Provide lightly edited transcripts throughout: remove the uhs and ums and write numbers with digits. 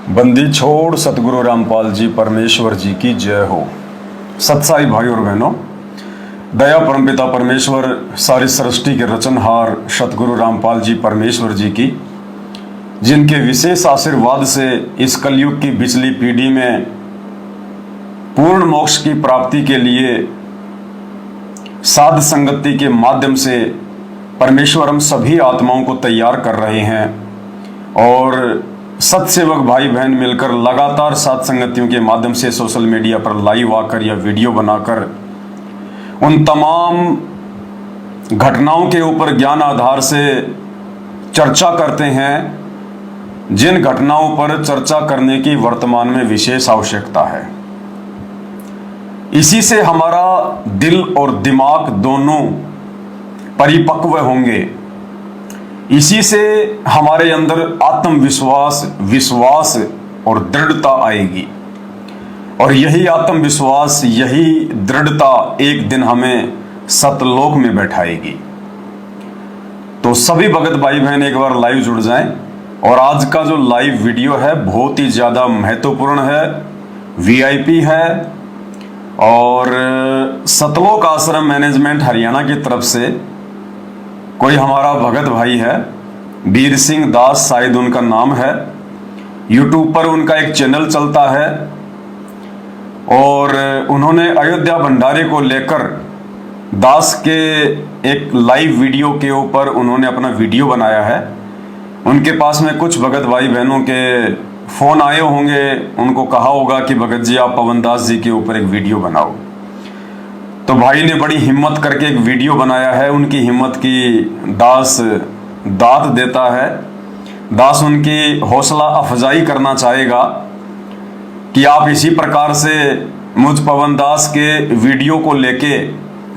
बंदी छोड़ सतगुरु रामपाल जी परमेश्वर जी की जय हो। सत्साई भाई और बहनों, दया परमपिता परमेश्वर सारी सृष्टि के रचनहार सतगुरु रामपाल जी परमेश्वर जी की, जिनके विशेष आशीर्वाद से इस कलयुग की बिचली पीढ़ी में पूर्ण मोक्ष की प्राप्ति के लिए साध संगति के माध्यम से परमेश्वर हम सभी आत्माओं को तैयार कर रहे हैं। और सत्सेवक भाई बहन मिलकर लगातार साध संगतियों के माध्यम से सोशल मीडिया पर लाइव आकर या वीडियो बनाकर उन तमाम घटनाओं के ऊपर ज्ञान आधार से चर्चा करते हैं, जिन घटनाओं पर चर्चा करने की वर्तमान में विशेष आवश्यकता है। इसी से हमारा दिल और दिमाग दोनों परिपक्व होंगे, इसी से हमारे अंदर आत्मविश्वास, विश्वास और दृढ़ता आएगी। और यही आत्मविश्वास, यही दृढ़ता एक दिन हमें सतलोक में बैठाएगी। तो सभी भगत भाई बहन एक बार लाइव जुड़ जाएं। और आज का जो लाइव वीडियो है बहुत ही ज्यादा महत्वपूर्ण है, वीआईपी है। और सतलोक आश्रम मैनेजमेंट हरियाणा की तरफ से कोई हमारा भगत भाई है, वीर सिंह दास शायद उनका नाम है, यूट्यूब पर उनका एक चैनल चलता है। और उन्होंने अयोध्या भंडारे को लेकर दास के एक लाइव वीडियो के ऊपर उन्होंने अपना वीडियो बनाया है। उनके पास में कुछ भगत भाई बहनों के फोन आए होंगे, उनको कहा होगा कि भगत जी आप पवन दास जी के ऊपर एक वीडियो बनाओ। तो भाई ने बड़ी हिम्मत करके एक वीडियो बनाया है। उनकी हिम्मत की दास दाद देता है। दास उनकी हौसला अफजाई करना चाहेगा कि आप इसी प्रकार से मुझ पवन दास के वीडियो को लेके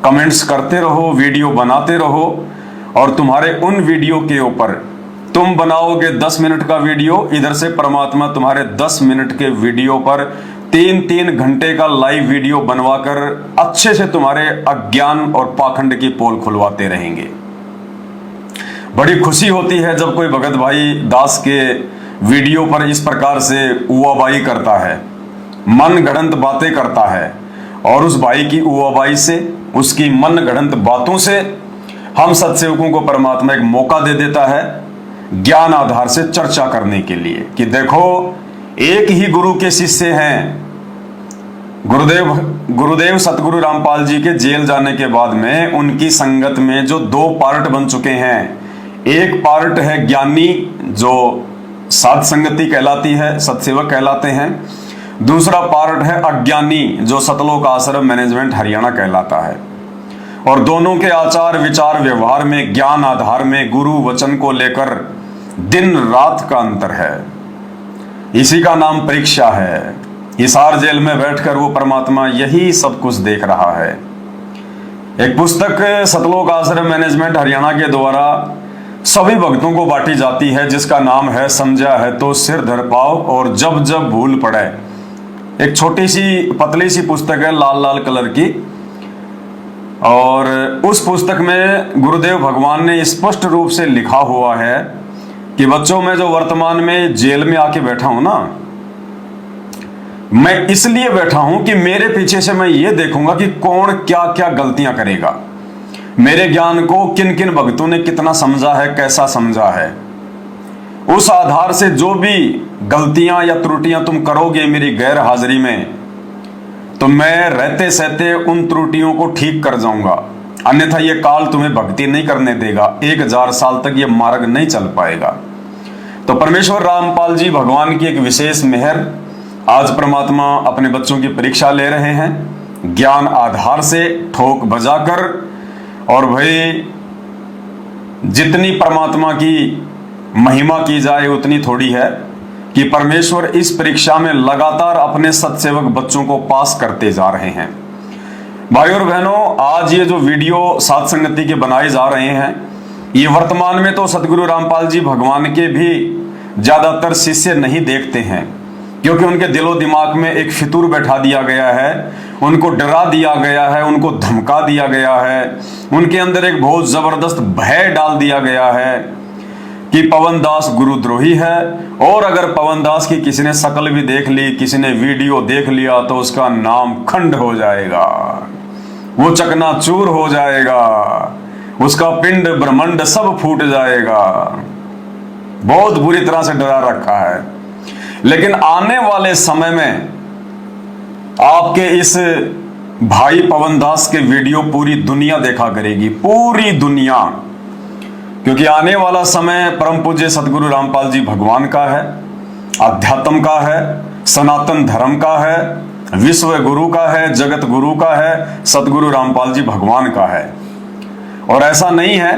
कमेंट्स करते रहो, वीडियो बनाते रहो। और तुम्हारे उन वीडियो के ऊपर तुम बनाओगे 10 मिनट का वीडियो, इधर से परमात्मा तुम्हारे 10 मिनट के वीडियो पर 3-3 घंटे का लाइव वीडियो बनवाकर अच्छे से तुम्हारे अज्ञान और पाखंड की पोल खुलवाते रहेंगे। बड़ी खुशी होती है जब कोई भगत भाई दास के वीडियो पर इस प्रकार से उवाबाई करता है, मन गढ़ंत बातें करता है। और उस भाई की उवाबाई से, उसकी मन गढ़ंत बातों से हम सत्सेवकों को परमात्मा एक मौका दे देता है ज्ञान आधार से चर्चा करने के लिए कि देखो एक ही गुरु के शिष्य हैं। गुरुदेव सतगुरु रामपाल जी के जेल जाने के बाद में उनकी संगत में जो 2 पार्ट बन चुके हैं। एक पार्ट है ज्ञानी जो साध संगति कहलाती है, सत्सेवक कहलाते हैं। दूसरा पार्ट है अज्ञानी जो सतलोक आश्रम मैनेजमेंट हरियाणा कहलाता है। और दोनों के आचार विचार व्यवहार में ज्ञान आधार में गुरु वचन को लेकर दिन रात का अंतर है। इसी का नाम परीक्षा है। हिसार जेल में बैठकर वो परमात्मा यही सब कुछ देख रहा है। एक पुस्तक सतलोक आश्रम मैनेजमेंट हरियाणा के द्वारा सभी भक्तों को बांटी जाती है, जिसका नाम है समझा है तो सिर धर पाओ और जब जब भूल पड़े। एक छोटी सी पतली सी पुस्तक है, लाल लाल कलर की। और उस पुस्तक में गुरुदेव भगवान ने स्पष्ट रूप से लिखा हुआ है कि बच्चों, मैं जो वर्तमान में जेल में आके बैठा हूं ना, मैं इसलिए बैठा हूं कि मेरे पीछे से मैं ये देखूंगा कि कौन क्या क्या गलतियां करेगा। मेरे ज्ञान को किन किन भक्तों ने कितना समझा है, कैसा समझा है। उस आधार से जो भी गलतियां या त्रुटियां तुम करोगे मेरी गैर हाजिरी में, तो मैं रहते सहते उन त्रुटियों को ठीक कर जाऊंगा। अन्यथा ये काल तुम्हें भक्ति नहीं करने देगा। 1000 साल तक ये मार्ग नहीं चल पाएगा। तो परमेश्वर रामपाल जी भगवान की एक विशेष मेहर, आज परमात्मा अपने बच्चों की परीक्षा ले रहे हैं ज्ञान आधार से ठोक बजाकर। और भाई जितनी परमात्मा की महिमा की जाए उतनी थोड़ी है कि परमेश्वर इस परीक्षा में लगातार अपने सत्सेवक बच्चों को पास करते जा रहे हैं। भाई और बहनों, आज ये जो वीडियो साध संगति के बनाए जा रहे हैं, ये वर्तमान में तो सतगुरु रामपाल जी भगवान के भी ज्यादातर शिष्य नहीं देखते हैं, क्योंकि उनके दिलो दिमाग में एक फितूर बैठा दिया गया है, उनको डरा दिया गया है, उनको धमका दिया गया है, उनके अंदर एक बहुत जबरदस्त भय डाल दिया गया है कि पवन दास गुरुद्रोही है, और अगर पवन दास की किसी ने शक्ल भी देख ली, किसी ने वीडियो देख लिया, तो उसका नाम खंड हो जाएगा, वो चकनाचूर हो जाएगा, उसका पिंड ब्रह्मांड सब फूट जाएगा। बहुत बुरी तरह से डरा रखा है। लेकिन आने वाले समय में आपके इस भाई पवन दास के वीडियो पूरी दुनिया देखा करेगी, पूरी दुनिया, क्योंकि आने वाला समय परम पूज्य सतगुरु रामपाल जी भगवान का है, अध्यात्म का है, सनातन धर्म का है, विश्व गुरु का है, जगत गुरु का है, सतगुरु रामपाल जी भगवान का है। और ऐसा नहीं है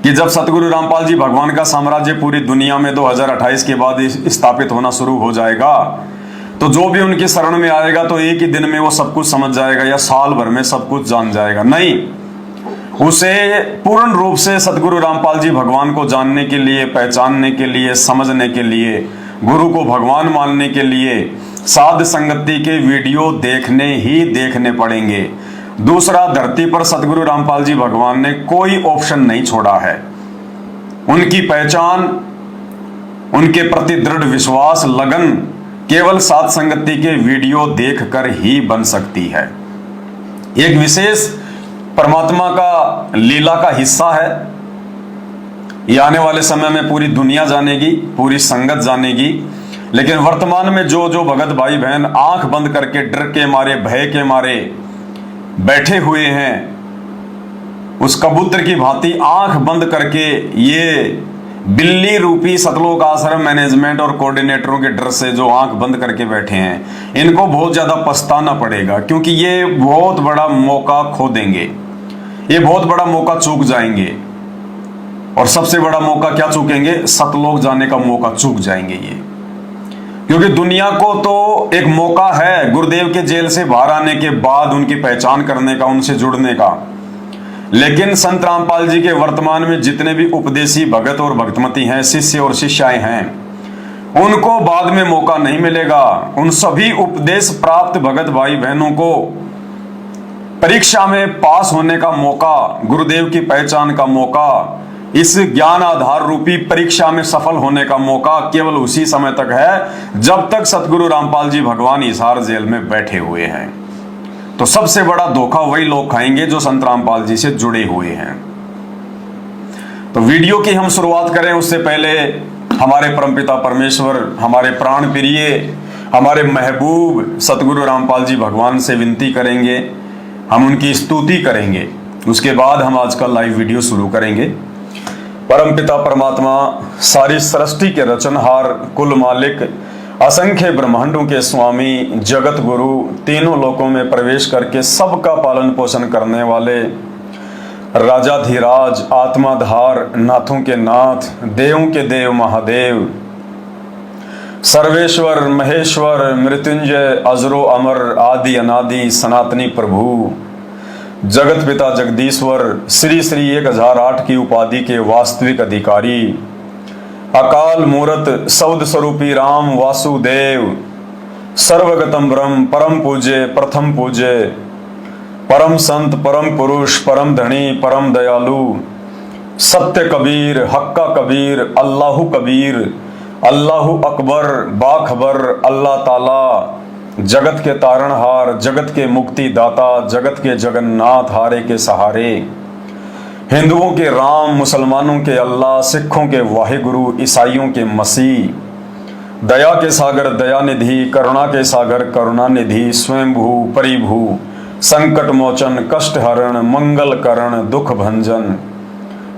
कि जब सतगुरु रामपाल जी भगवान का साम्राज्य पूरी दुनिया में 2028 के बाद स्थापित होना शुरू हो जाएगा, तो जो भी उनकी शरण में आएगा तो एक ही दिन में वो सब कुछ समझ जाएगा या साल भर में सब कुछ जान जाएगा। नहीं, उसे पूर्ण रूप से सतगुरु रामपाल जी भगवान को जानने के लिए, पहचानने के लिए, समझने के लिए, गुरु को भगवान मानने के लिए साध संगति के वीडियो देखने पड़ेंगे। दूसरा, धरती पर सतगुरु रामपाल जी भगवान ने कोई ऑप्शन नहीं छोड़ा है। उनकी पहचान, उनके प्रति दृढ़ विश्वास, लगन केवल साध संगति के वीडियो देखकर ही बन सकती है। एक विशेष परमात्मा का लीला का हिस्सा है। ये आने वाले समय में पूरी दुनिया जानेगी, पूरी संगत जानेगी। लेकिन वर्तमान में जो जो भगत भाई बहन आंख बंद करके, डर के मारे, भय के मारे बैठे हुए हैं, उस कबूतर की भांति आंख बंद करके ये बिल्ली रूपी सतलोक आश्रम मैनेजमेंट और कोऑर्डिनेटरों के डर से जो आंख बंद करके बैठे हैं, इनको बहुत ज्यादा पछताना पड़ेगा, क्योंकि ये बहुत बड़ा मौका खो देंगे, ये बहुत बड़ा मौका चूक जाएंगे। और सबसे बड़ा मौका क्या चूकेंगे? सतलोक जाने का मौका चूक जाएंगे ये। क्योंकि दुनिया को तो एक मौका है गुरुदेव के जेल से बाहर आने के बाद उनकी पहचान करने का, उनसे जुड़ने का। लेकिन संत रामपाल जी के वर्तमान में जितने भी उपदेशी भगत और भक्तमती हैं, शिष्य और शिष्याएं हैं, उनको बाद में मौका नहीं मिलेगा। उन सभी उपदेश प्राप्त भगत भाई बहनों को परीक्षा में पास होने का मौका, गुरुदेव की पहचान का मौका, इस ज्ञान आधार रूपी परीक्षा में सफल होने का मौका केवल उसी समय तक है जब तक सतगुरु रामपाल जी भगवान हिसार जेल में बैठे हुए हैं। तो सबसे बड़ा धोखा वही लोग खाएंगे जो संत रामपाल जी से जुड़े हुए हैं। तो वीडियो की हम शुरुआत करें उससे पहले हमारे परमपिता परमेश्वर, हमारे प्राण प्रिय, हमारे महबूब सतगुरु रामपाल जी भगवान से विनती करेंगे, हम उनकी स्तुति करेंगे। उसके बाद हम आज का लाइव वीडियो शुरू करेंगे। परमपिता परमात्मा, सारी सृष्टि के रचनहार, कुल मालिक, असंख्य ब्रह्मांडों के स्वामी, जगत गुरु, तीनों लोकों में प्रवेश करके सबका पालन पोषण करने वाले राजाधिराज, आत्माधार, नाथों के नाथ, देवों के देव महादेव, सर्वेश्वर, महेश्वर, मृत्युंजय, अजरो अमर, आदि अनादि, सनातनी प्रभु, जगत पिता जगदीश्वर, श्री श्री 1008 की उपाधि के वास्तविक अधिकारी, अकाल मूरत, शब्द स्वरूपी राम वासुदेव, सर्वगतम ब्रह्म, परम पूज्य, प्रथम पूज्य, परम संत, परम पुरुष, परम धनी, परम दयालु, सत्य कबीर, हक्का कबीर, अल्लाहु कबीर, अल्लाहु अकबर, बाखबर, अल्लाह ताला, जगत के तारणहार, जगत के मुक्ति दाता, जगत के जगन्नाथ, हारे के सहारे, हिंदुओं के राम, मुसलमानों के अल्लाह, सिखों के वाहिगुरु, ईसाइयों के मसीह, दया के सागर दयानिधि, करुणा के सागर करुणानिधि, स्वयंभू परिभू, संकट मोचन, कष्ट हरण, मंगल करण, दुख भंजन,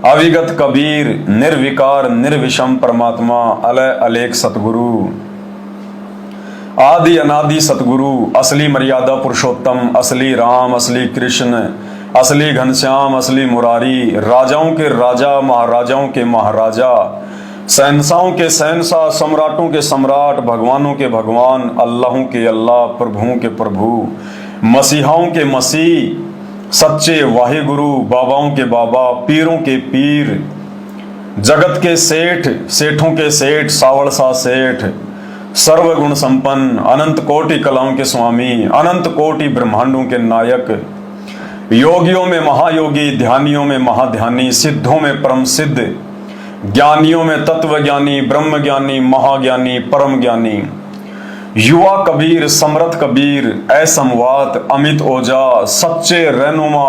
अविगत कबीर, निर्विकार निर्विषम परमात्मा, अलय अलेख सतगुरु, आदि अनादि सतगुरु, असली मर्यादा पुरुषोत्तम, असली राम, असली कृष्ण, असली घनश्याम, असली मुरारी, राजाओं के राजा, महाराजाओं के महाराजा, शहंशाहों के शहंशाह, सम्राटों के सम्राट, भगवानों के भगवान, अल्लाहों के अल्लाह, प्रभुओं के प्रभु, मसीहाओं के मसीह, सच्चे वाहिगुरु, बाबाओं के बाबा, पीरों के पीर, जगत के सेठ, सेठों के सेठ, सावड़सा सेठ, सर्वगुण संपन्न, अनंत कोटि कलाओं के स्वामी, अनंत कोटि ब्रह्मांडों के नायक, योगियों में महायोगी, ध्यानियों में महाध्यानी, सिद्धों में परम सिद्ध, ज्ञानियों में तत्व ज्ञानी, ब्रह्म ज्ञानी, महाज्ञानी, परम ज्ञानी, युवा कबीर, समरथ कबीर, असमवात, अमित ओझा, सच्चे रहनुमा,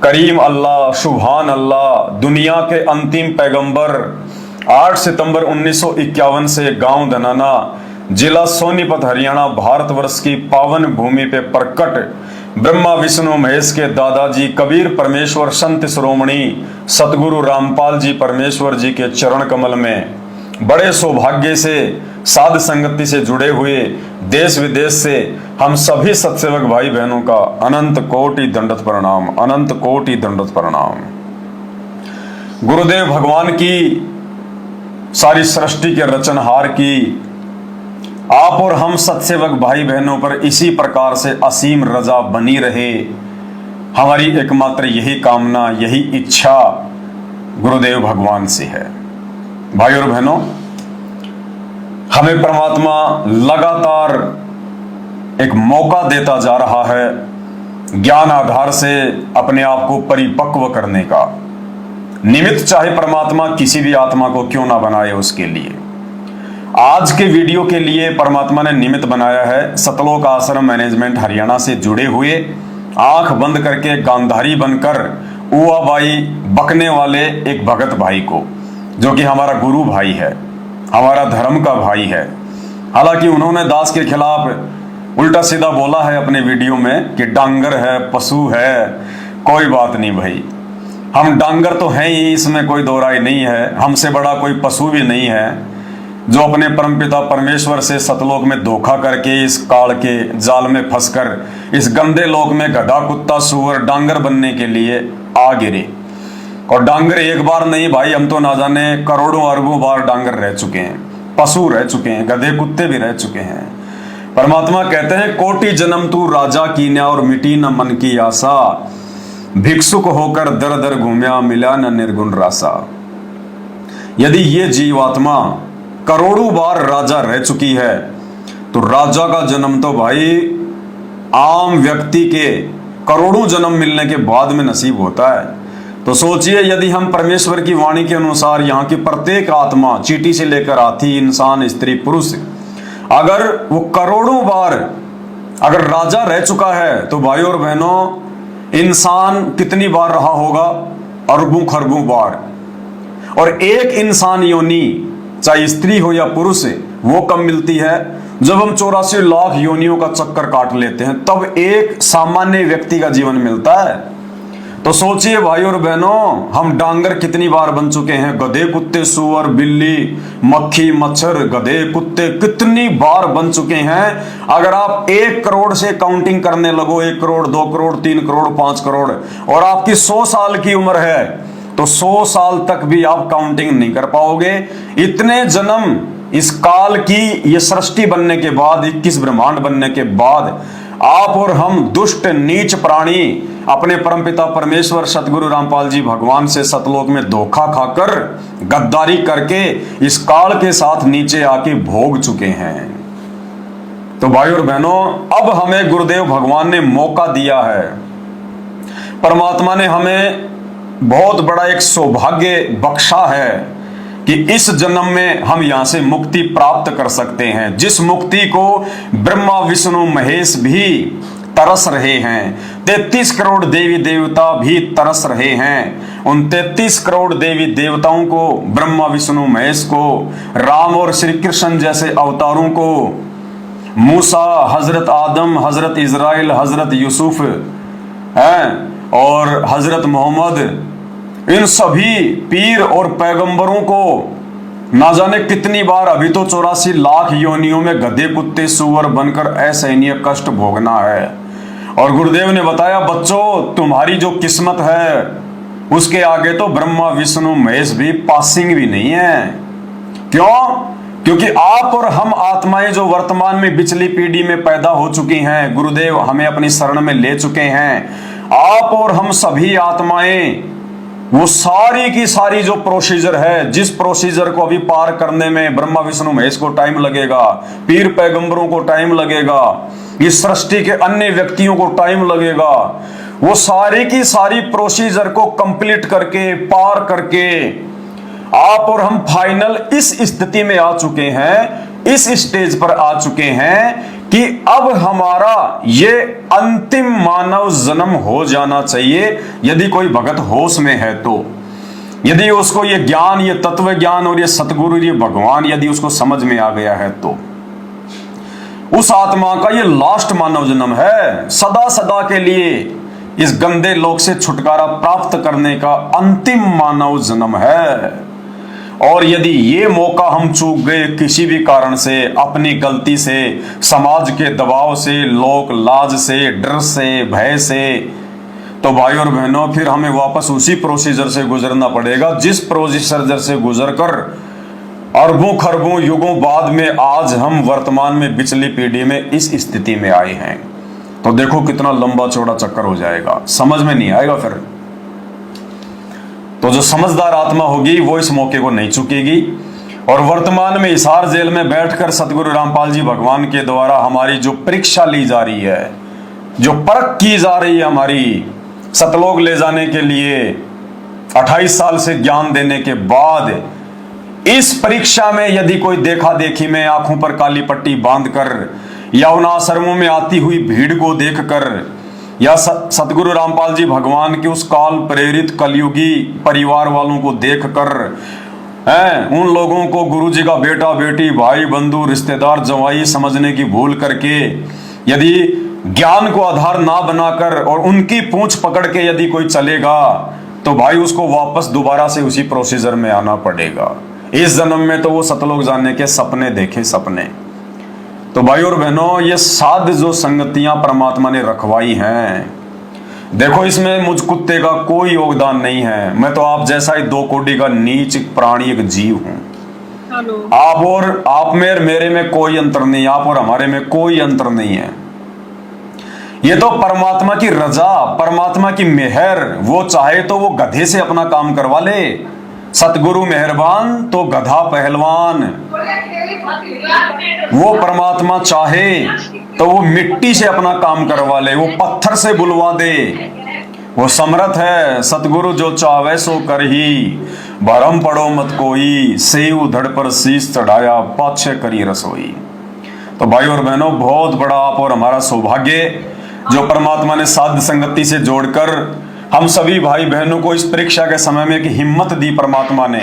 करीम अल्लाह, सुभान अल्लाह, दुनिया के अंतिम पैगंबर, 8 सितंबर 1951 से गांव धनाना, जिला सोनीपत, हरियाणा, भारतवर्ष की पावन भूमि पे प्रकट ब्रह्मा विष्णु महेश के दादाजी कबीर परमेश्वर संत शिरोमणि सतगुरु रामपाल जी परमेश्वर जी के चरण कमल में बड़े सौभाग्य से साध संगति से जुड़े हुए देश विदेश से हम सभी सत्सेवक भाई बहनों का अनंत कोटि दंडवत प्रणाम, अनंत कोटि दंडवत प्रणाम। गुरुदेव भगवान की सारी सृष्टि के रचनहार की आप और हम सत्सेवक भाई बहनों पर इसी प्रकार से असीम रजा बनी रहे, हमारी एकमात्र यही कामना, यही इच्छा गुरुदेव भगवान से है। भाई और बहनों, हमें परमात्मा लगातार एक मौका देता जा रहा है ज्ञान आधार से अपने आप को परिपक्व करने का। निमित्त चाहे परमात्मा किसी भी आत्मा को क्यों ना बनाए, उसके लिए आज के वीडियो के लिए परमात्मा ने निमित्त बनाया है सतलोक आश्रम मैनेजमेंट हरियाणा से जुड़े हुए, आंख बंद करके गांधारी बनकर उआबाई बकने वाले एक भगत भाई को, जो कि हमारा गुरु भाई है, हमारा धर्म का भाई है। हालांकि उन्होंने दास के खिलाफ उल्टा सीधा बोला है अपने वीडियो में कि डांगर है, पशु है। कोई बात नहीं भाई, हम डांगर तो हैं ही, इसमें कोई दो राय नहीं है। हमसे बड़ा कोई पशु भी नहीं है जो अपने परमपिता परमेश्वर से सतलोक में धोखा करके इस काल के जाल में फंसकर इस गंदे लोक में गधा, कुत्ता, सुअर, डांगर बनने के लिए आ गिरे। और डांगर एक बार नहीं भाई, हम तो ना जाने करोड़ों अरबों बार डांगर रह चुके हैं, पशु रह चुके हैं, गधे कुत्ते भी रह चुके हैं। परमात्मा कहते हैं कोटि जन्म तू राजा कीन्या और मिटी न मन की आशा, भिक्षुक होकर दर दर घूम्या मिला न निर्गुण रासा। यदि ये जीवात्मा करोड़ों बार राजा रह चुकी है तो राजा का जन्म तो भाई आम व्यक्ति के करोड़ों जन्म मिलने के बाद में नसीब होता है। तो सोचिए, यदि हम परमेश्वर की वाणी के अनुसार यहाँ की प्रत्येक आत्मा, चींटी से लेकर हाथी, इंसान, स्त्री, पुरुष, अगर वो करोड़ों बार अगर राजा रह चुका है तो भाई और बहनों, इंसान कितनी बार रहा होगा? अरबों खरबों बार। और एक इंसान योनि, चाहे स्त्री हो या पुरुष, वो कब मिलती है? जब हम 84 लाख योनियों का चक्कर काट लेते हैं, तब एक सामान्य व्यक्ति का जीवन मिलता है। तो सोचिए भाई और बहनों, हम डांगर कितनी बार बन चुके हैं, गधे, कुत्ते, सुअर, बिल्ली, मक्खी, मच्छर, गधे, कुत्ते कितनी बार बन चुके हैं। अगर आप 1 करोड़ से काउंटिंग करने लगो, 1 करोड़, 2 करोड़, 3 करोड़, 5 करोड़, और आपकी 100 साल की उम्र है, तो 100 साल तक भी आप काउंटिंग नहीं कर पाओगे। इतने जन्म इस काल की ये सृष्टि बनने के बाद, 21 ब्रह्मांड बनने के बाद, आप और हम दुष्ट नीच प्राणी अपने परमपिता परमेश्वर सतगुरु रामपाल जी भगवान से सतलोक में धोखा खाकर, गद्दारी करके इस काल के साथ नीचे आके भोग चुके हैं। तो भाई और बहनों, अब हमें गुरुदेव भगवान ने मौका दिया है। परमात्मा ने हमें बहुत बड़ा एक सौभाग्य बख्शा है कि इस जन्म में हम यहां से मुक्ति प्राप्त कर सकते हैं, जिस मुक्ति को ब्रह्मा विष्णु महेश भी तरस रहे हैं। 33 करोड़ देवी देवता भी तरस रहे हैं। उन 33 करोड़ देवी देवताओं को, ब्रह्मा विष्णु महेश को, राम और श्री कृष्ण जैसे अवतारों को, मूसा, हजरत आदम, हजरत इजराइल, हजरत यूसुफ हैं और हजरत मोहम्मद, इन सभी पीर और पैगंबरों को ना जाने कितनी बार, अभी तो 84 लाख योनियों में गधे, कुत्ते, सुअर बनकर असहनीय कष्ट भोगना है। और गुरुदेव ने बताया, बच्चों तुम्हारी जो किस्मत है उसके आगे तो ब्रह्मा विष्णु महेश भी पासिंग भी नहीं है। क्यों? क्योंकि आप और हम आत्माएं जो वर्तमान में पिछली पीढ़ी में पैदा हो चुकी हैं, गुरुदेव हमें अपनी शरण में ले चुके हैं। आप और हम सभी आत्माएं वो सारी की सारी जो प्रोसीजर है, जिस प्रोसीजर को अभी पार करने में ब्रह्मा विष्णु महेश को टाइम लगेगा, पीर पैगंबरों को टाइम लगेगा, इस सृष्टि के अन्य व्यक्तियों को टाइम लगेगा, वो सारी की सारी प्रोसीजर को कंप्लीट करके, पार करके आप और हम फाइनल इस स्थिति में आ चुके हैं, इस स्टेज पर आ चुके हैं कि अब हमारा ये अंतिम मानव जन्म हो जाना चाहिए। यदि कोई भगत होश में है तो, यदि उसको ये ज्ञान, ये तत्व ज्ञान और ये सतगुरु, ये भगवान यदि उसको समझ में आ गया है तो उस आत्मा का ये लास्ट मानव जन्म है। सदा सदा के लिए इस गंदे लोक से छुटकारा प्राप्त करने का अंतिम मानव जन्म है। और यदि ये मौका हम चूक गए किसी भी कारण से, अपनी गलती से, समाज के दबाव से, लोक लाज से, डर से, भय से, तो भाई और बहनों फिर हमें वापस उसी प्रोसीजर से गुजरना पड़ेगा जिस प्रोसीजर से गुजरकर अरबों खरबों युगों बाद में आज हम वर्तमान में पिछली पीढ़ी में इस स्थिति में आए हैं। तो देखो कितना लंबा चौड़ा चक्कर हो जाएगा, समझ में नहीं आएगा फिर। तो जो समझदार आत्मा होगी वो इस मौके को नहीं चुकेगी। और वर्तमान में हिसार जेल में बैठकर सतगुरु रामपाल जी भगवान के द्वारा हमारी जो परीक्षा ली जा रही है, जो परख की जा रही है हमारी सतलोक ले जाने के लिए 28 साल से ज्ञान देने के बाद, इस परीक्षा में यदि कोई देखा देखी में आंखों पर काली पट्टी बांधकर या उन आश्रमों में आती हुई भीड़ को देखकर या सतगुरु रामपाल जी भगवान के उस काल प्रेरित कलयुगी परिवार वालों को देखकर उन लोगों को गुरु जी का बेटा बेटी भाई बंधु रिश्तेदार जवाई समझने की भूल करके यदि ज्ञान को आधार ना बनाकर और उनकी पूंछ पकड़ के यदि कोई चलेगा तो भाई उसको वापस दोबारा से उसी प्रोसीजर में आना पड़ेगा। इस जन्म में तो वो सतलोक जाने के सपने देखे, सपने। तो भाई और बहनों, ये साध जो संगतियां परमात्मा ने रखवाई हैं, देखो इसमें मुझ कुत्ते का कोई योगदान नहीं है। मैं तो आप जैसा ही 2 कोटि का नीच प्राणी, एक जीव हूं। आप में और मेरे में कोई अंतर नहीं, आप और हमारे में कोई अंतर नहीं है। ये तो परमात्मा की रजा, परमात्मा की मेहर। वो चाहे तो वो गधे से अपना काम करवा ले, सतगुरु मेहरबान तो गधा पहलवान। वो परमात्मा चाहे तो वो मिट्टी से अपना काम करवा ले, वो पत्थर से बुलवा दे। वो समर्थ है, सतगुरु जो चावे सो कर ही, भरम पड़ो मत कोई, सेव धड़ पर शीश चढ़ाया, पाछे करी रसोई। तो भाई और बहनों, बहुत बड़ा आप और हमारा सौभाग्य जो परमात्मा ने साध संगति से जोड़कर हम सभी भाई बहनों को इस परीक्षा के समय में एक हिम्मत दी परमात्मा ने।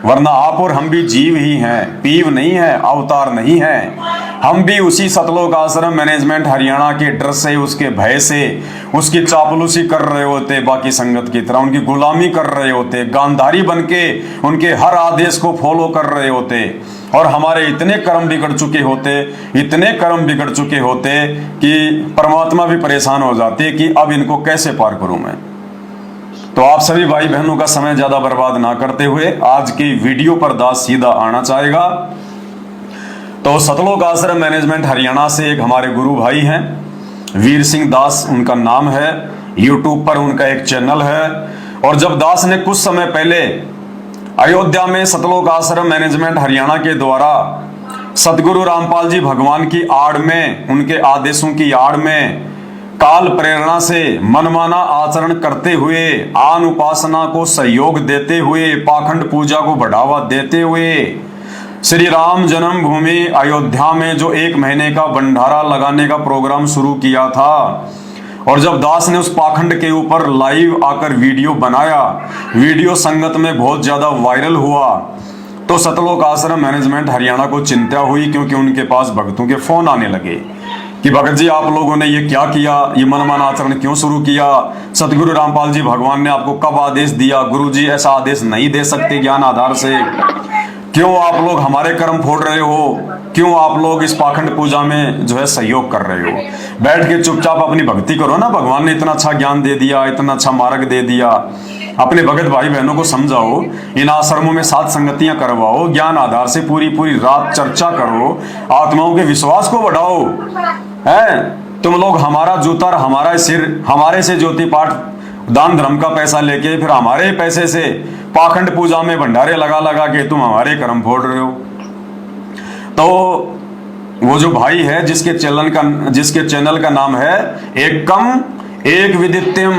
वरना आप और हम भी जीव ही हैं, पीव नहीं है, अवतार नहीं है। हम भी उसी सतलोक आश्रम मैनेजमेंट हरियाणा के डर से, उसके भय से, उसकी चापलूसी कर रहे होते, बाकी संगत की तरह उनकी गुलामी कर रहे होते, गांधारी बनके उनके हर आदेश को फॉलो कर रहे होते। और हमारे इतने कर्म बिगड़ चुके होते, इतने कर्म बिगड़ चुके होते कि परमात्मा भी परेशान हो जाते कि अब इनको कैसे पार करूं मैं। तो आप सभी भाई बहनों का समय ज्यादा बर्बाद ना करते हुए आज की वीडियो पर दास सीधा आना चाहेगा। तो सतलोक आश्रम मैनेजमेंट हरियाणा से एक हमारे गुरु भाई हैं, वीर सिंह दास उनका नाम है। यूट्यूब पर उनका एक चैनल है। और जब दास ने कुछ समय पहले अयोध्या में सतलोक आश्रम मैनेजमेंट हरियाणा के द्वारा सतगुरु रामपाल जी भगवान की आड़ में, उनके आदेशों की आड़ में काल प्रेरणा से मनमाना आचरण करते हुए, आन उपासना को सहयोग देते हुए, पाखंड पूजा को बढ़ावा देते हुए श्री राम जन्मभूमि अयोध्या में जो 1 महीने का भंडारा लगाने का प्रोग्राम शुरू किया था, और जब दास ने उस पाखंड के ऊपर लाइव आकर वीडियो बनाया, वीडियो संगत में बहुत ज्यादा वायरल हुआ, तो सतलोक आश्रम मैनेजमेंट हरियाणा को चिंता हुई, क्योंकि उनके पास भक्तों के फोन आने लगे कि भगत जी आप लोगों ने ये क्या किया, ये मनमाना आचरण क्यों शुरू किया, सतगुरु रामपाल जी भगवान ने आपको कब आदेश दिया, गुरु जी ऐसा आदेश नहीं दे सकते ज्ञान आधार से, क्यों आप लोग हमारे कर्म फोड़ रहे हो, क्यों आप लोग इस पाखंड पूजा में जो है सहयोग कर रहे हो, बैठ के चुपचाप अपनी भक्ति करो ना, भगवान ने इतना अच्छा ज्ञान दे दिया, इतना अच्छा मार्ग दे दिया। अपने भगत भाई बहनों को समझाओ, इन आश्रमों में साथ संगतियां करवाओ, ज्ञान आधार से पूरी रात चर्चा करो, आत्माओं के विश्वास को बढ़ाओ। हैं तुम लोग हमारा जूता और हमारा सिर, हमारे से ज्योति पाठ दान धर्म का पैसा लेके फिर हमारे पैसे से पाखंड पूजा में भंडारे लगा लगा के तुम हमारे कर्म फोड़ रहे हो। तो वो जो भाई है जिसके चैनल का नाम है एकम एक विदित्यम,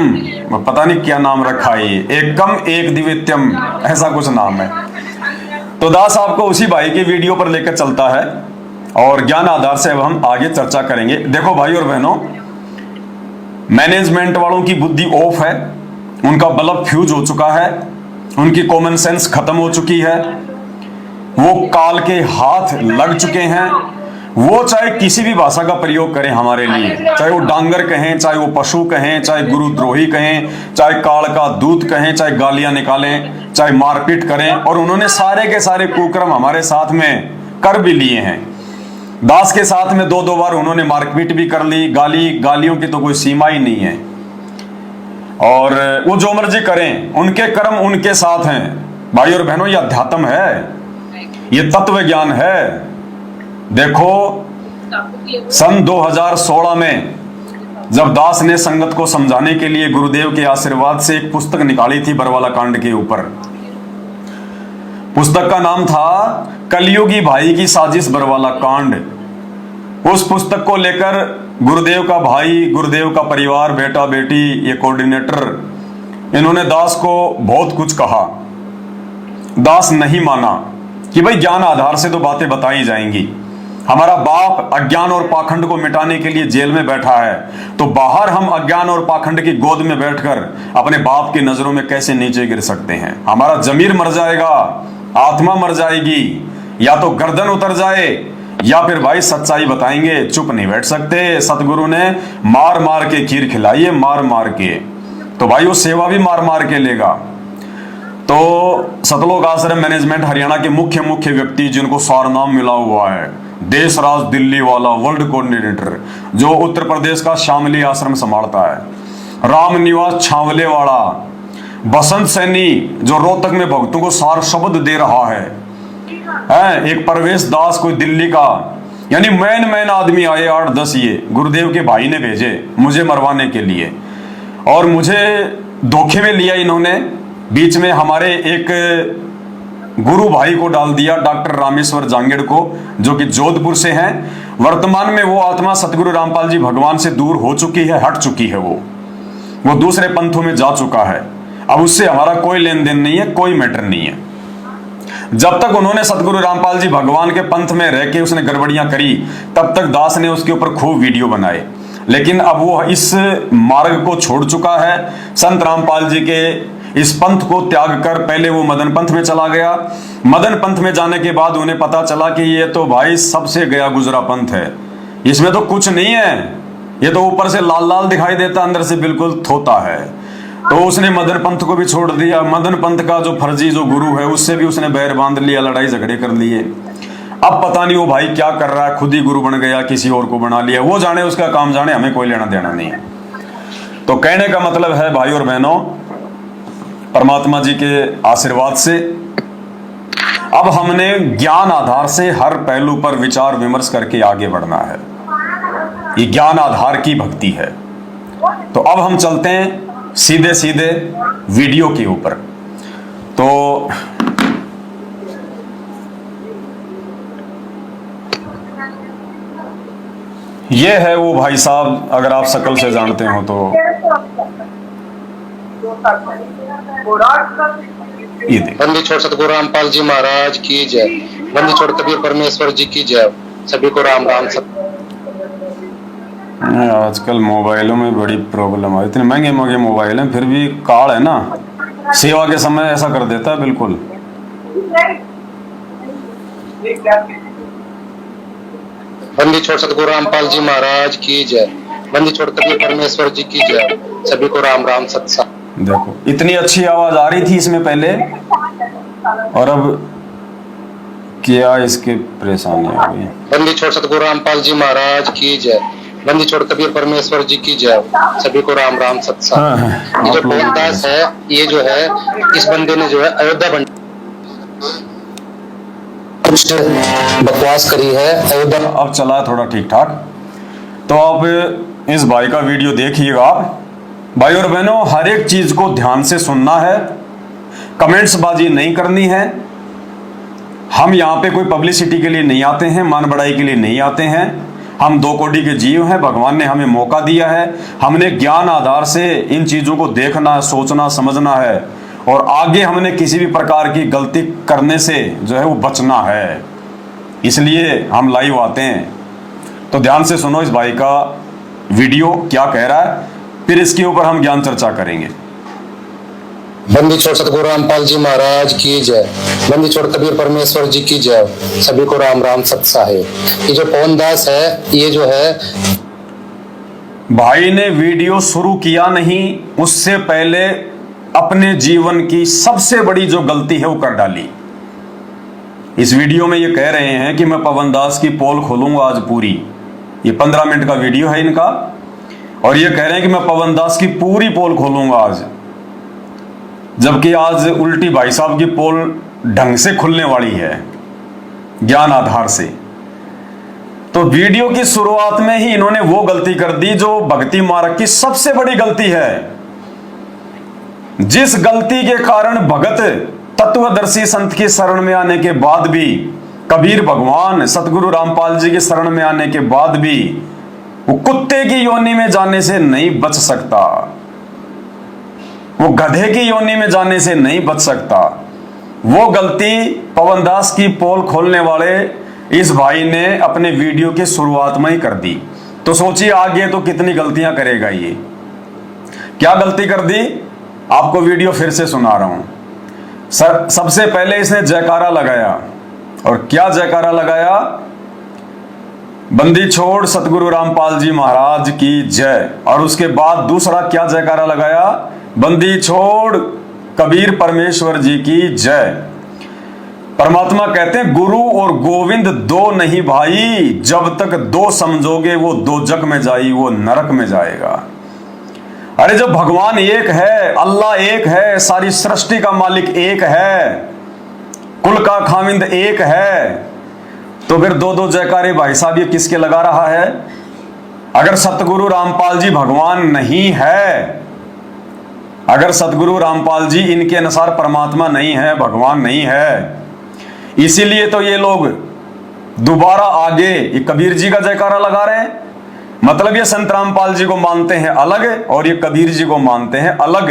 पता नहीं क्या नाम रखा है, एकम एक दिव्यत्यम, ऐसा कुछ नाम है। तो दास आपको उसी भाई के वीडियो पर लेकर चलता है और ज्ञान आधार से अब हम आगे चर्चा करेंगे। देखो भाई और बहनों, मैनेजमेंट वालों की बुद्धि ऑफ है, उनका बल्ब फ्यूज हो चुका है, उनकी कॉमन सेंस खत्म हो चुकी है, वो काल के हाथ लग चुके हैं। वो चाहे किसी भी भाषा का प्रयोग करें हमारे लिए, चाहे वो डांगर कहें, चाहे वो पशु कहें, चाहे गुरुद्रोही कहें, चाहे काल का दूत कहें, चाहे गालियां निकालें, चाहे मारपीट करें, और उन्होंने सारे के सारे कुकर्म हमारे साथ में कर भी लिए हैं। दास के साथ में 2-2 बार उन्होंने मारपीट भी कर ली, गालियों की तो कोई सीमा ही नहीं है। और वो जो मर्जी करें, उनके कर्म उनके साथ हैं। भाई और बहनों, ये अध्यात्म है, ये तत्व ज्ञान है। देखो सन 2016 में जब दास ने संगत को समझाने के लिए गुरुदेव के आशीर्वाद से एक पुस्तक निकाली थी बरवाला कांड के ऊपर। पुस्तक का नाम था कलयुगी भाई की साजिश बरवाला कांड। उस पुस्तक को लेकर गुरुदेव का भाई, गुरुदेव का परिवार, बेटा बेटी, ये कोऑर्डिनेटर, इन्होंने दास को बहुत कुछ कहा। दास नहीं माना कि भाई ज्ञान आधार से तो बातें बताई जाएंगी। हमारा बाप अज्ञान और पाखंड को मिटाने के लिए जेल में बैठा है, तो बाहर हम अज्ञान और पाखंड की गोद में बैठकर अपने बाप की नजरों में कैसे नीचे गिर सकते हैं। हमारा जमीर मर जाएगा, आत्मा मर जाएगी, या तो गर्दन उतर जाए या फिर भाई सच्चाई बताएंगे। चुप नहीं बैठ सकते। सतगुरु ने मार मार के खीर खिलाई है, मार मार के, तो भाई वो सेवा भी मार मार के लेगा। तो सतलोक आश्रम मैनेजमेंट हरियाणा के मुख्य व्यक्ति जिनको सारनाम मिला हुआ है, देश राज दिल्ली वाला वर्ल्ड कोऑर्डिनेटर, जो उत्तर प्रदेश का शामली आश्रम संभालता है, राम निवास छावले वाला, बसंत सैनी जो रोहतक में भक्तों को सार शब्द दे रहा है, एक परवेश दास कोई दिल्ली का, यानी मैन आदमी आए 8-10। ये गुरुदेव के भाई ने भेजे मुझे मरवाने के लिए, और मुझे धोखे में लिया इन्होंने। बीच में हमारे एक गुरु भाई को डाल दिया, डॉक्टर रामेश्वर जांगेड़ को, जो कि जोधपुर से हैं। वर्तमान में वो आत्मा सतगुरु रामपाल जी भगवान से दूर हो चुकी है, हट चुकी है, वो दूसरे पंथों में जा चुका है। अब उससे हमारा कोई लेन देन नहीं है, कोई मैटर नहीं है। जब तक उन्होंने सतगुरु रामपाल जी भगवान के पंथ में रह के उसने गड़बड़ियां करी, तब तक दास ने उसके ऊपर खूब वीडियो बनाए। लेकिन अब वो इस मार्ग को छोड़ चुका है। संत रामपाल जी के इस पंथ को त्याग कर पहले वो मदन पंथ में चला गया। मदन पंथ में जाने के बाद उन्हें पता चला कि ये तो भाई सबसे गया गुजरा पंथ है, इसमें तो कुछ नहीं है, ये तो ऊपर से लाल लाल दिखाई देता, अंदर से बिल्कुल थोता है। तो उसने मदन पंथ को भी छोड़ दिया। मदन पंथ का जो फर्जी जो गुरु है, उससे भी उसने बैर बांध लिया, लड़ाई झगड़े कर लिए। अब पता नहीं वो भाई क्या कर रहा है, खुद ही गुरु बन गया, किसी और को बना लिया, वो जाने, उसका काम जाने, हमें कोई लेना देना नहीं है। तो कहने का मतलब है भाई और बहनों, परमात्मा जी के आशीर्वाद से अब हमने ज्ञान आधार से हर पहलू पर विचार विमर्श करके आगे बढ़ना है। ये ज्ञान आधार की भक्ति है। तो अब हम चलते हैं सीधे सीधे वीडियो के ऊपर। तो ये है वो भाई साहब, अगर आप शकल से जानते हो तो ये देखो। बंदी छोड़ सतगुरु रामपाल जी महाराज की जय, बंदी छोड़ कबीर परमेश्वर जी की जय, सभी को राम राम। सब आजकल मोबाइलों में बड़ी प्रॉब्लम है, इतने महंगे महंगे मोबाइल हैं, फिर भी कार्ड है ना, सेवा के समय ऐसा कर देता है बिल्कुल। बंदी छोड़ सतगुरु रामपाल जी महाराज की जय, बंदी छोड़ कबीर परमेश्वर जी की जय, सभी को राम राम सत्संग। देखो इतनी अच्छी आवाज आ रही थी इसमें पहले, और अब क्या इसके परेशानी आ गई। बंदी छोड़ सतगुरु रामपाल जी महाराज की जय, बंदी छोड़ कबीर परमेश्वर जी की जय, सभी को राम राम सत्संग। ये जो मोहनदास है, ये जो है, इस बंदे ने जो है अयोध्या कुछ बकवास करी है अयोध्या। अब चला थोड़ा ठीक ठाक। तो अब इस भाई का वीडियो देखिएगा आप। भाई और बहनों, हर एक चीज को ध्यान से सुनना है, कमेंट्स बाजी नहीं करनी है। हम यहाँ पे कोई पब्लिसिटी के लिए नहीं आते हैं, मान बढ़ाई के लिए नहीं आते हैं। हम 2 कोटि के जीव हैं, भगवान ने हमें मौका दिया है, हमने ज्ञान आधार से इन चीजों को देखना, सोचना, समझना है और आगे हमने किसी भी प्रकार की गलती करने से जो है वो बचना है, इसलिए हम लाइव आते हैं। तो ध्यान से सुनो इस भाई का वीडियो क्या कह रहा है, फिर इसके ऊपर हम ज्ञान चर्चा करेंगे। बंदी छोड़ सतगुरु रामपाल जी महाराज की जय। बंदी छोड़ कबीर परमेश्वर जी की जय। सभी को राम राम सत साहेब। ये जो पवन दास है, ये जो है भाई ने वीडियो शुरू किया नहीं, उससे पहले अपने जीवन की सबसे बड़ी जो गलती है वो कर डाली। इस वीडियो में ये कह रहे हैं कि मैं पवन दास की पोल खोलूंगा आज पूरी। ये 15 मिनट का वीडियो है इनका, और ये कह रहे हैं कि मैं पवन दास की पूरी पोल खोलूंगा आज, जबकि आज उल्टी भाई साहब की पोल ढंग से खुलने वाली है, ज्ञान आधार से। तो वीडियो की शुरुआत में ही इन्होंने वो गलती कर दी जो भक्ति मार्ग की सबसे बड़ी गलती है, जिस गलती के कारण भगत तत्वदर्शी संत की शरण में आने के बाद भी, कबीर भगवान सतगुरु रामपाल जी की शरण में आने के बाद भी वो कुत्ते की योनि में जाने से नहीं बच सकता, वो गधे की योनि में जाने से नहीं बच सकता। वो गलती पवन दास की पोल खोलने वाले इस भाई ने अपने वीडियो के शुरुआत में ही कर दी। तो सोचिए आगे तो कितनी गलतियां करेगा ये। क्या गलती कर दी, आपको वीडियो फिर से सुना रहा हूं। सबसे पहले इसने जयकारा लगाया, और क्या जयकारा लगाया, बंदी छोड़ सतगुरु रामपाल जी महाराज की जय। और उसके बाद दूसरा क्या जयकारा लगाया, बंदी छोड़ कबीर परमेश्वर जी की जय। परमात्मा कहते हैं गुरु और गोविंद दो नहीं भाई, जब तक दो समझोगे वो दोजक में जाई, वो नरक में जाएगा। अरे जब भगवान एक है, अल्लाह एक है, सारी सृष्टि का मालिक एक है, कुल का खामिंद एक है, तो फिर दो दो जयकारे भाई साहब ये किसके लगा रहा है? अगर सतगुरु रामपाल जी भगवान नहीं है, अगर सतगुरु रामपाल जी इनके अनुसार परमात्मा नहीं है, भगवान नहीं है, इसीलिए तो ये लोग दोबारा आगे ये कबीर जी का जयकारा लगा रहे हैं। मतलब ये संत रामपाल जी को मानते हैं अलग, और ये कबीर जी को मानते हैं अलग,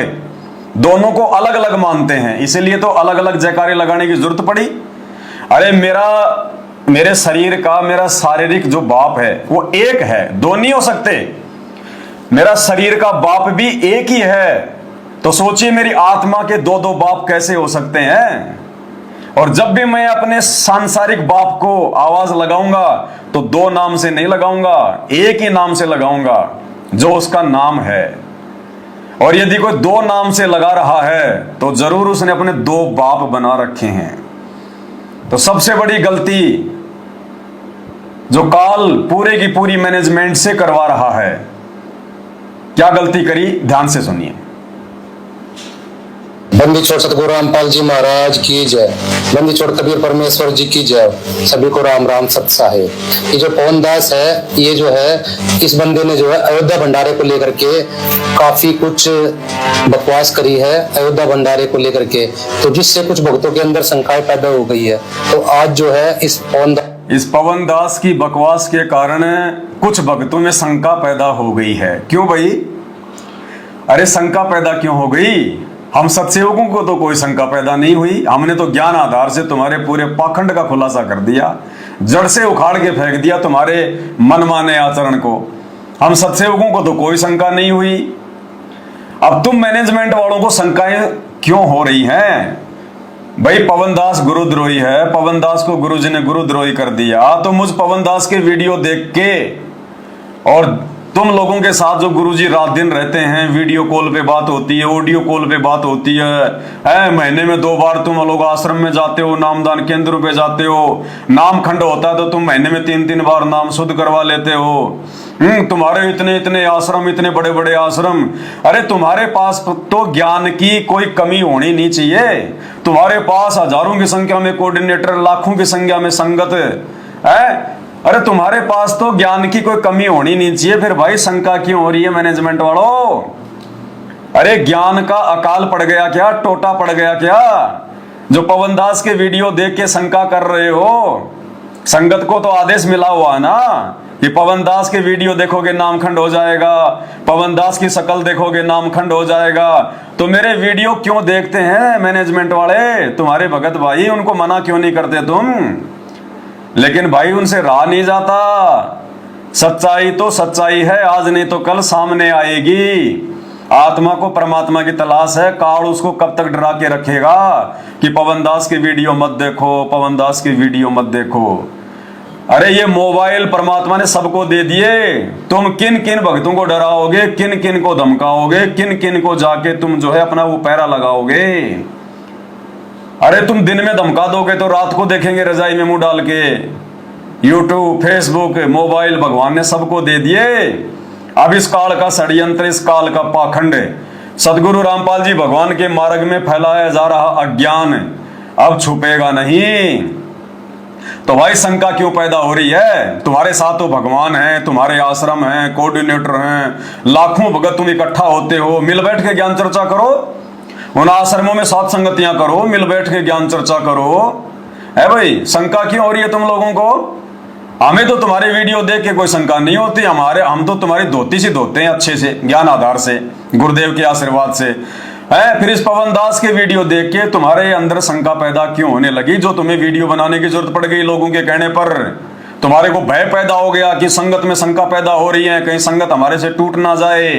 दोनों को अलग अलग मानते हैं, इसीलिए तो अलग अलग जयकारे लगाने की जरूरत पड़ी। अरे मेरे शरीर का, मेरा शारीरिक जो बाप है वो एक है, दो नहीं हो सकते। मेरा शरीर का बाप भी एक ही है, तो सोचिए मेरी आत्मा के दो दो बाप कैसे हो सकते हैं। और जब भी मैं अपने सांसारिक बाप को आवाज लगाऊंगा तो दो नाम से नहीं लगाऊंगा, एक ही नाम से लगाऊंगा जो उसका नाम है। और यदि कोई दो नाम से लगा रहा है तो जरूर उसने अपने दो बाप बना रखे हैं। तो सबसे बड़ी गलती जो काल पूरे की पूरी मैनेजमेंट से करवा रहा है, क्या गलती करी, ध्यान से सुनिए। बंदी छोड़ सतगुरु रामपाल जी महाराज की जय। बंदी छोड़ कबीर परमेश्वर जी की जय। सभी को राम राम सत साहेब। ये जो पवन दास है, ये जो है इस बंदे ने जो है अयोध्या भंडारे को लेकर के काफी कुछ बकवास करी है, अयोध्या भंडारे को लेकर के, तो जिससे कुछ भक्तों के अंदर शंकाएं पैदा हो गई है। तो आज जो है इस पवन दास की बकवास के कारण कुछ भक्तों में शंका पैदा हो गई है। क्यों भाई? अरे शंका पैदा क्यों हो गई? हम सत्सेवकों को तो कोई शंका पैदा नहीं हुई, हमने तो ज्ञान आधार से तुम्हारे पूरे पाखंड का खुलासा कर दिया, जड़ से उखाड़ के फेंक दिया तुम्हारे मनमाने आचरण को। हम सत्सेवकों को तो कोई शंका नहीं हुई। अब तुम मैनेजमेंट वालों को शंकाएं क्यों हो रही हैं? भाई पवन दास गुरुद्रोही है, पवन दास को गुरुजी ने गुरुद्रोही कर दिया, तो मुझ पवन दास के वीडियो देख के और तुम लोगों के साथ जो गुरुजी रात दिन रहते हैं, वीडियो कॉल पे बात होती है, ऑडियो कॉल पे बात होती है, महीने में 2 बार तुम लोग आश्रम में जाते हो, नामदान केंद्र पे जाते हो, नाम खंड होता है तो तुम महीने में 3-3 बार नाम शुद्ध करवा लेते हो। तुम्हारे इतने इतने आश्रम, इतने बड़े बड़े आश्रम, अरे तुम्हारे पास तो ज्ञान की कोई कमी होनी नहीं चाहिए। तुम्हारे पास हजारों की संख्या में कोऑर्डिनेटर, लाखों की संख्या में संगत है, अरे तुम्हारे पास तो ज्ञान की कोई कमी होनी नहीं चाहिए। फिर भाई शंका क्यों हो रही है मैनेजमेंट वालों? अरे ज्ञान का अकाल पड़ गया क्या, टोटा पड़ गया क्या, जो पवन दास के वीडियो देख के शंका कर रहे हो? संगत को तो आदेश मिला हुआ है ना कि पवन दास के वीडियो देखोगे नाम खंड हो जाएगा, पवन दास की शक्ल देखोगे नाम खंड हो जाएगा। तो मेरे वीडियो क्यों देखते हैं मैनेजमेंट वाले, तुम्हारे भगत भाई, उनको मना क्यों नहीं करते तुम? लेकिन भाई उनसे रहा नहीं जाता। सच्चाई तो सच्चाई है, आज नहीं तो कल सामने आएगी। आत्मा को परमात्मा की तलाश है, काल उसको कब तक डरा के रखेगा कि पवन दास की वीडियो मत देखो, पवन दास की वीडियो मत देखो। अरे ये मोबाइल परमात्मा ने सबको दे दिए, तुम किन किन भक्तों को डराओगे, किन किन को धमकाओगे, किन किन को जाके तुम जो है अपना वो पैरा लगाओगे। अरे तुम दिन में धमका दोगे तो रात को देखेंगे रजाई में मुंह डाल के। यूट्यूब, फेसबुक, मोबाइल भगवान ने सबको दे दिए। अब इस काल का षड्यंत्र, इस काल का पाखंड सदगुरु रामपाल जी भगवान के मार्ग में फैलाया जा रहा अज्ञान अब छुपेगा नहीं। तो भाई शंका क्यों पैदा हो रही है? तुम्हारे साथ तो भगवान है, तुम्हारे आश्रम है, कोऑर्डिनेटर हैं, लाखों भगत तुम इकट्ठा होते हो, मिल बैठ के ज्ञान चर्चा करो, उन आश्रमों में साथ संगतियां करो, मिल बैठ के ज्ञान चर्चा करो। है भाई, शंका क्यों हो रही है तुम लोगों को? हमें तो तुम्हारी वीडियो देख के कोई शंका नहीं होती। हम तो तुम्हारी धोती से धोते हैं अच्छे से, ज्ञान आधार से, गुरुदेव के आशीर्वाद से। है फिर इस पवन दास के वीडियो देख के तुम्हारे अंदर शंका पैदा क्यों होने लगी, जो तुम्हें वीडियो बनाने की जरूरत पड़ गई लोगों के कहने पर? तुम्हारे को भय पैदा हो गया कि संगत में शंका पैदा हो रही है, कहीं संगत हमारे से टूट ना जाए,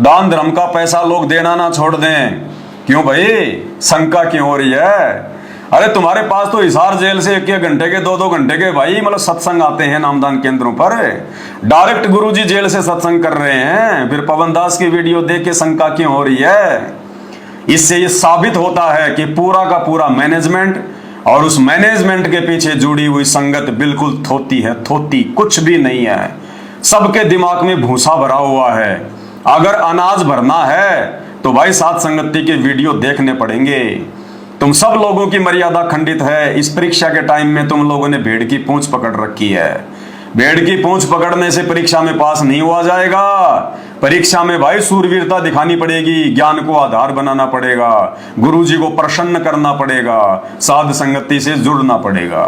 दान धर्म का पैसा लोग देना ना छोड़ दें। क्यों भाई, शंका क्यों हो रही है? अरे तुम्हारे पास तो हिसार जेल से 1-1 घंटे के, 2-2 घंटे के भाई मतलब सत्संग आते हैं नामदान केंद्रों पर। डायरेक्ट गुरुजी जेल से सत्संग कर रहे हैं, फिर पवन दास की वीडियो देख के शंका क्यों हो रही है? इससे ये साबित होता है कि पूरा का पूरा मैनेजमेंट और उस मैनेजमेंट के पीछे जुड़ी हुई संगत बिल्कुल थोती है, थोती, कुछ भी नहीं है। सबके दिमाग में भूसा भरा हुआ है। अगर अनाज भरना है तो भाई सात संगति के वीडियो देखने पड़ेंगे। तुम सब लोगों की मर्यादा खंडित है। इस परीक्षा के टाइम में तुम लोगों ने भेड़ की पूंछ पकड़ रखी है। भेड़ की पूंछ पकड़ने से परीक्षा में पास नहीं हुआ जाएगा। परीक्षा में भाई सूरवीरता दिखानी पड़ेगी, ज्ञान को आधार बनाना पड़ेगा, गुरुजी को प्रसन्न करना पड़ेगा, साध संगति से जुड़ना पड़ेगा।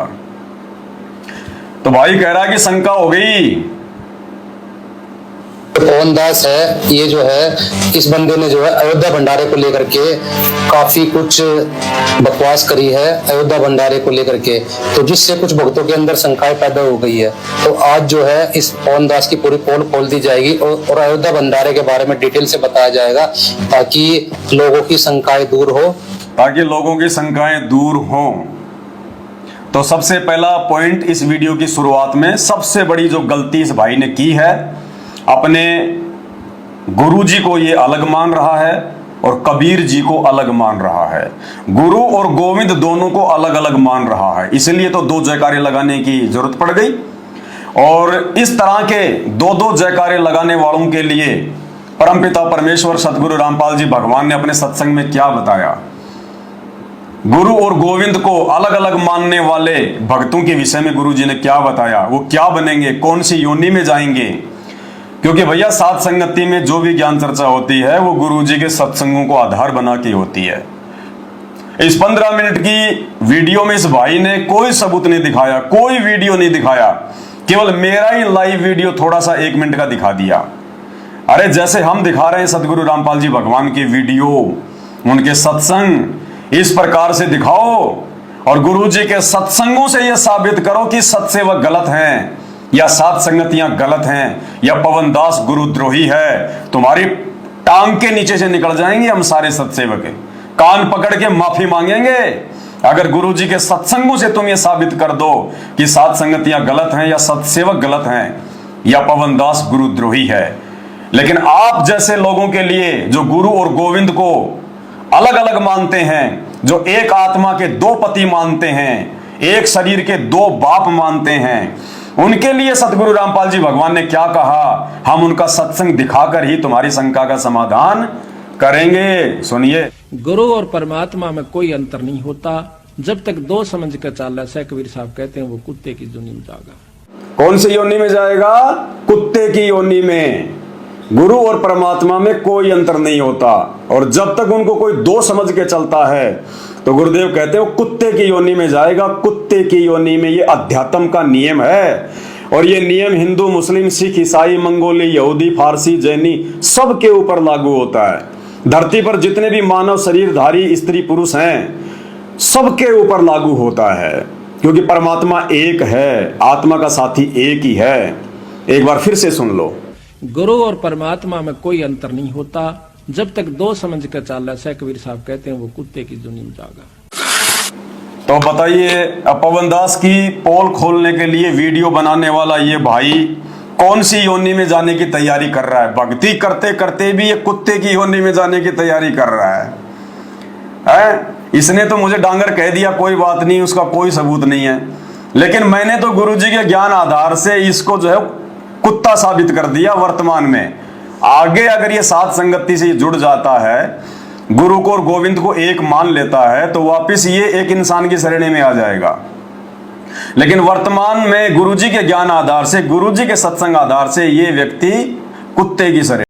तो भाई कह रहा है कि शंका हो गई। पवन दास है, ये जो है इस बंदे ने जो है अयोध्या भंडारे को लेकर के काफी कुछ बकवास करी है, अयोध्या भंडारे को लेकर के, तो जिससे कुछ भक्तों के अंदर शंकाएं पैदा हो गई है। तो आज जो है इस पवन दास की पूरी पोल खोल दी जाएगी और अयोध्या भंडारे के बारे में डिटेल से बताया जाएगा, ताकि लोगों की शंकाएं दूर हो, ताकि लोगों की शंकाएं दूर हो। तो सबसे पहला पॉइंट इस वीडियो की शुरुआत में, सबसे बड़ी जो गलती इस भाई ने की है, अपने गुरुजी को ये अलग मान रहा है और कबीर जी को अलग मान रहा है। गुरु और गोविंद दोनों को अलग अलग मान रहा है, इसलिए तो 2 जयकारे लगाने की जरूरत पड़ गई। और इस तरह के 2-2 जयकारे लगाने वालों के लिए परमपिता परमेश्वर सदगुरु रामपाल जी भगवान ने अपने सत्संग में क्या बताया। गुरु और गोविंद को अलग अलग मानने वाले भक्तों के विषय में गुरु जी ने क्या बताया, वो क्या बनेंगे, कौन सी योनि में जाएंगे। क्योंकि भैया सात संगति में जो भी ज्ञान चर्चा होती है वो गुरुजी के सत्संगों को आधार बना के होती है। इस 15 मिनट की वीडियो में इस भाई ने कोई सबूत नहीं दिखाया, कोई वीडियो नहीं दिखाया, केवल मेरा ही लाइव वीडियो थोड़ा सा 1 मिनट का दिखा दिया। अरे जैसे हम दिखा रहे हैं सदगुरु रामपाल जी भगवान की वीडियो, उनके सत्संग, इस प्रकार से दिखाओ और गुरुजी के सत्संगों से यह साबित करो कि सत्सेवक गलत हैं या सात संगतियां गलत हैं या पवन दास गुरुद्रोही है। तुम्हारी टांग के नीचे से निकल जाएंगे हम सारे सत्सेवक, कान पकड़ के माफी मांगेंगे अगर गुरुजी के सत्संगों से तुम ये साबित कर दो कि सात संगतियां गलत हैं या सत्सेवक गलत हैं या पवन दास गुरुद्रोही है। लेकिन आप जैसे लोगों के लिए जो गुरु और गोविंद को अलग अलग मानते हैं, जो एक आत्मा के 2 पति मानते हैं, एक शरीर के 2 बाप मानते हैं, उनके लिए सतगुरु रामपाल जी भगवान ने क्या कहा, हम उनका सत्संग दिखाकर ही तुम्हारी शंका का समाधान करेंगे। सुनिए, गुरु और परमात्मा में कोई अंतर नहीं होता जब तक 2 समझ कर चाला से। कबीर साहब कहते हैं वो कुत्ते की योनि में जाएगा। कौन सी योनि में जाएगा? कुत्ते की योनि में। गुरु और परमात्मा में कोई अंतर नहीं होता, और जब तक उनको कोई 2 समझ के चलता है तो गुरुदेव कहते हैं वो कुत्ते की योनि में जाएगा। कुत्ते की योनि में, ये अध्यात्म का नियम है। और ये नियम हिंदू, मुस्लिम, सिख, ईसाई, मंगोली, यहूदी, फारसी, जैनी सबके ऊपर लागू होता है। धरती पर जितने भी मानव शरीरधारी स्त्री पुरुष हैं सबके ऊपर लागू होता है, क्योंकि परमात्मा एक है, आत्मा का साथी एक ही है। एक बार फिर से सुन लो। गुरु और परमात्मा में कोई अंतर नहीं होता, जब तक दो समझ कर चाला से कबीर साहब कहते हैं वो कुत्ते की जुनी में जागा। तो बताइए, अब पवन दास की पोल खोलने के लिए वीडियो बनाने वाला ये भाई कौन सी योनि में जाने की तैयारी कर रहा है? भक्ति करते करते भी ये कुत्ते की योनि में जाने की तैयारी कर रहा है? इसने तो मुझे डांगर कह दिया, कोई बात नहीं, उसका कोई सबूत नहीं है, लेकिन मैंने तो गुरुजी के ज्ञान आधार से इसको जो है कुत्ता साबित कर दिया वर्तमान में। आगे अगर ये सात संगति से जुड़ जाता है, गुरु को और गोविंद को एक मान लेता है, तो वापस ये एक इंसान की श्रेणी में आ जाएगा। लेकिन वर्तमान में गुरुजी के ज्ञान आधार से, गुरुजी के सत्संग आधार से ये व्यक्ति कुत्ते की श्रेणी